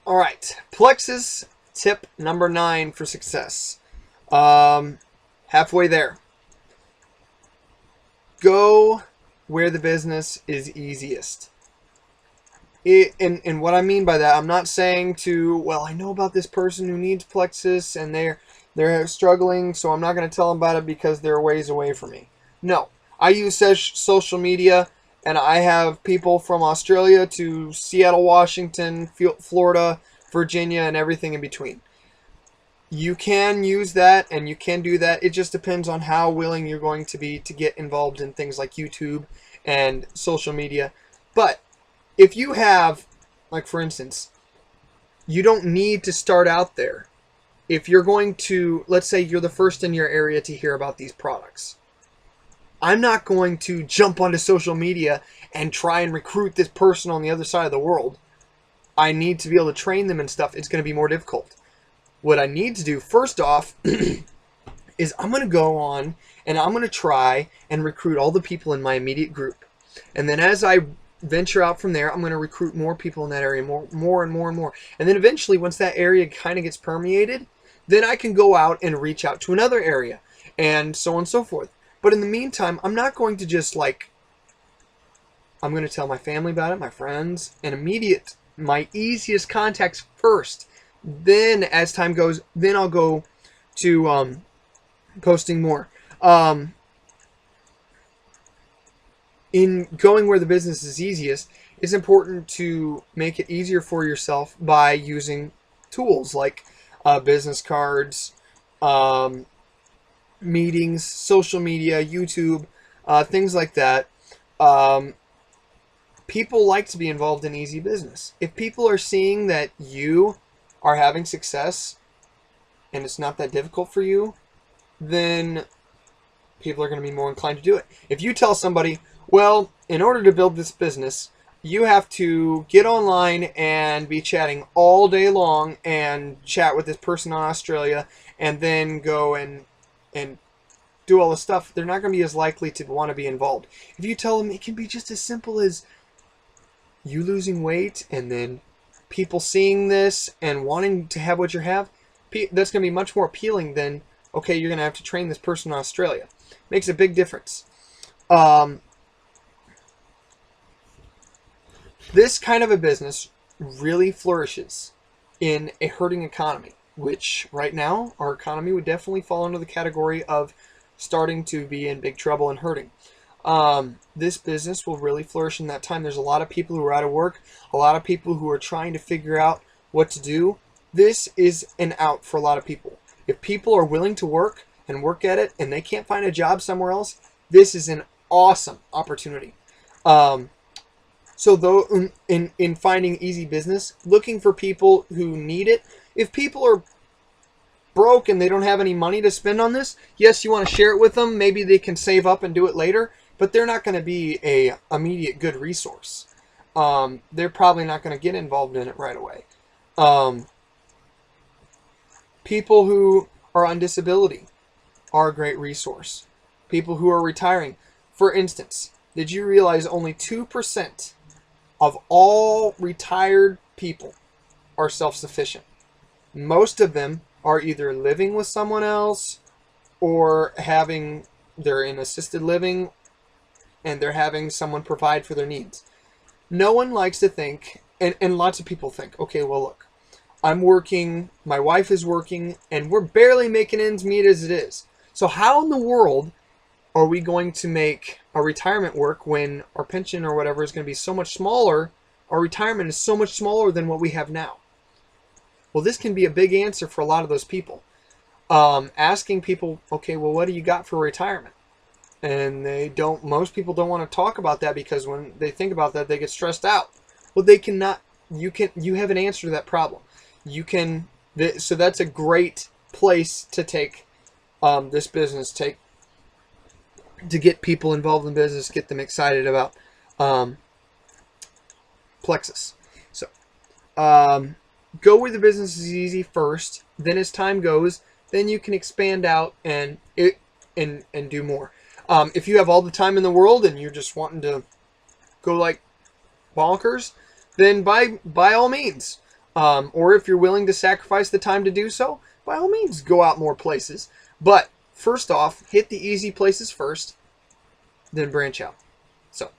All right, Plexus tip number 9 for success. Halfway there. Go where the business is easiest. And what I mean by that, I'm not saying well, I know about this person who needs Plexus and they're struggling, so I'm not going to tell them about it because they're ways away from me. No, I use social media, and I have people from Australia to Seattle, Washington, Florida, Virginia, and everything in between. You can use that and you can do that. It just depends on how willing you're going to be to get involved in things like YouTube and social media. But if you have, like for instance, you don't need to start out there. If you're going to, let's say you're the first in your area to hear about these products, I'm not going to jump onto social media and try and recruit this person on the other side of the world. I need to be able to train them and stuff. It's going to be more difficult. What I need to do first off is I'm going to go on and I'm going to try and recruit all the people in my immediate group. And then as I venture out from there, I'm going to recruit more people in that area, more and more and more. And then eventually, once that area kind of gets permeated, then I can go out and reach out to another area and so on and so forth. But in the meantime, I'm not going to just I'm going to tell my family about it, my friends, and my easiest contacts first. Then as time goes, then I'll go to posting more. In going where the business is easiest, it's important to make it easier for yourself by using tools like business cards, meetings, social media, YouTube, things like that. People like to be involved in easy business. If people are seeing that you are having success and it's not that difficult for you, then people are going to be more inclined to do it. If you tell somebody, well, in order to build this business, you have to get online and be chatting all day long and chat with this person in Australia and then go and do all this stuff, they're not going to be as likely to want to be involved. If you tell them it can be just as simple as you losing weight and then people seeing this and wanting to have what you have, that's going to be much more appealing than, okay, you're going to have to train this person in Australia. Makes a big difference. This kind of a business really flourishes in a hurting economy, which right now our economy would definitely fall under the category of starting to be in big trouble and hurting. This business will really flourish in that time. There's a lot of people who are out of work, a lot of people who are trying to figure out what to do. This is an out for a lot of people. If people are willing to work and work at it and they can't find a job somewhere else, this is an awesome opportunity. So though in finding easy business, looking for people who need it, if people are broke and they don't have any money to spend on this, yes, you want to share it with them. Maybe they can save up and do it later, but they're not going to be a immediate good resource. They're probably not going to get involved in it right away. People who are on disability are a great resource. People who are retiring. For instance, did you realize only 2% of all retired people are self-sufficient? Most of them are either living with someone else or they're in assisted living and they're having someone provide for their needs. No one likes to think, and lots of people think, okay, well, look, I'm working, my wife is working, and we're barely making ends meet as it is. So how in the world are we going to make our retirement work when our pension or whatever is going to be so much smaller? Our retirement is so much smaller than what we have now. Well, this can be a big answer for a lot of those people. Asking people, okay, well, what do you got for retirement? And most people don't want to talk about that because when they think about that, they get stressed out. Well, you have an answer to that problem. So that's a great place to take this business, to get people involved in business, get them excited about Plexus. So, go where the business is easy first. Then as time goes, then you can expand out and do more. If you have all the time in the world and you're just wanting to go like bonkers, then by all means, Or if you're willing to sacrifice the time to do so, by all means, go out more places. But first off, hit the easy places first, then branch out. So